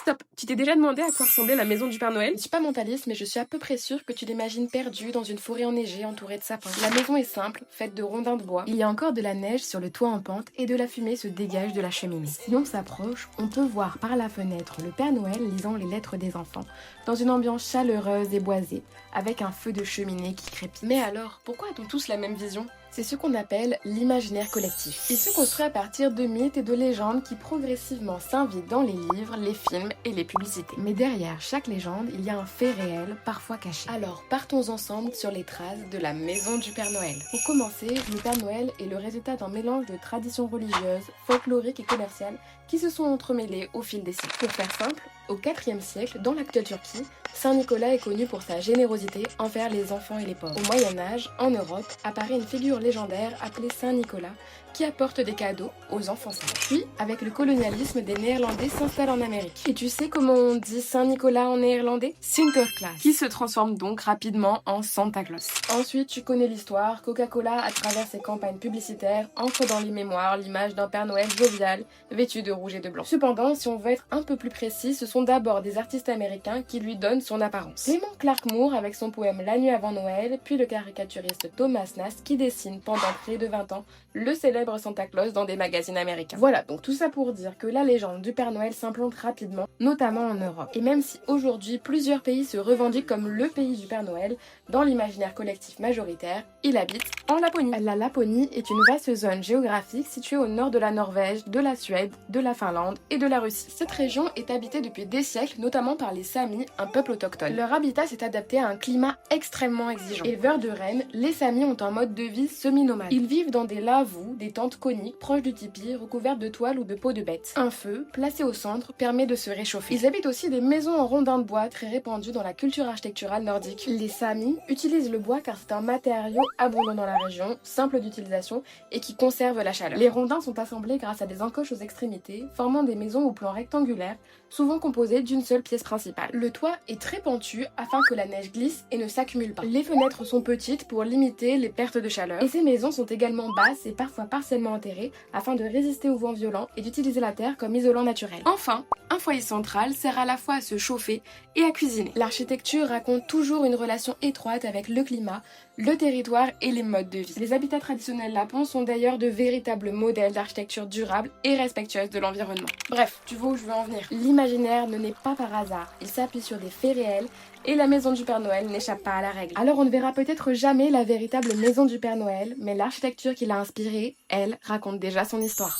Stop! Tu t'es déjà demandé à quoi ressemblait la maison du Père Noël? Je ne suis pas mentaliste, mais je suis à peu près sûre que tu l'imagines perdu dans une forêt enneigée entourée de sapins. La maison est simple, faite de rondins de bois. Il y a encore de la neige sur le toit en pente et de la fumée se dégage de la cheminée. Si on s'approche, on peut voir par la fenêtre le Père Noël lisant les lettres des enfants, dans une ambiance chaleureuse et boisée, avec un feu de cheminée qui crépite. Mais alors, pourquoi a-t-on tous la même vision? C'est ce qu'on appelle l'imaginaire collectif. Il se construit à partir de mythes et de légendes qui progressivement s'invitent dans les livres, les films et les publicités. Mais derrière chaque légende, il y a un fait réel, parfois caché. Alors partons ensemble sur les traces de la maison du Père Noël. Pour commencer, le Père Noël est le résultat d'un mélange de traditions religieuses, folkloriques et commerciales qui se sont entremêlées au fil des siècles. Pour faire simple, au IVe siècle, dans l'actuelle Turquie, Saint Nicolas est connu pour sa générosité envers les enfants et les pauvres. Au Moyen Âge, en Europe, apparaît une figure légendaire appelée Saint Nicolas qui apporte des cadeaux aux enfants sages. Puis, avec le colonialisme, des Néerlandais s'installent en Amérique. Et tu sais comment on dit Saint Nicolas en néerlandais? Sinterklaas, Qui se transforme donc rapidement en Santa Claus. Ensuite, tu connais l'histoire. Coca-Cola, à travers ses campagnes publicitaires, ancre dans les mémoires l'image d'un Père Noël jovial, vêtu de rouge et de blanc. Cependant, si on veut être un peu plus précis, ce sont d'abord des artistes américains qui lui donnent son apparence. Clement Clark Moore avec son poème La nuit avant Noël, puis le caricaturiste Thomas Nast qui dessine pendant près de 20 ans le célèbre Santa Claus dans des magazines américains. Voilà, donc tout ça pour dire que la légende du Père Noël s'implante rapidement, notamment en Europe. Et même si aujourd'hui plusieurs pays se revendiquent comme le pays du Père Noël, dans l'imaginaire collectif majoritaire, il habite en Laponie. La Laponie est une vaste zone géographique située au nord de la Norvège, de la Suède, de la Finlande et de la Russie. Cette région est habitée depuis des siècles, notamment par les Samis, un peuple autochtone. Leur habitat s'est adapté à un climat extrêmement exigeant. Éleveurs de rennes, les Samis ont un mode de vie semi-nomade. Ils vivent dans des lavous, des tentes coniques proches du tipi, recouvertes de toiles ou de peaux de bêtes. Un feu, placé au centre, permet de se réchauffer. Ils habitent aussi des maisons en rondins de bois très répandues dans la culture architecturale nordique. Les Samis utilisent le bois car c'est un matériau abondant dans la région, simple d'utilisation et qui conserve la chaleur. Les rondins sont assemblés grâce à des encoches aux extrémités, formant des maisons au plan rectangulaire, souvent composées d'une seule pièce principale. Le toit est très pentu afin que la neige glisse et ne s'accumule pas. Les fenêtres sont petites pour limiter les pertes de chaleur. Et ces maisons sont également basses et parfois partiellement enterrées afin de résister aux vents violents et d'utiliser la terre comme isolant naturel. Enfin, un foyer central sert à la fois à se chauffer et à cuisiner. L'architecture raconte toujours une relation étroite avec le climat, le territoire et les modes de vie. Les habitats traditionnels lapons sont d'ailleurs de véritables modèles d'architecture durable et respectueuse de l'environnement. Bref, tu vois où je veux en venir. L'imaginaire ne naît pas par hasard, il s'appuie sur des faits réels et la maison du Père Noël n'échappe pas à la règle. Alors on ne verra peut-être jamais la véritable maison du Père Noël, mais l'architecture qui l'a inspirée, elle, raconte déjà son histoire.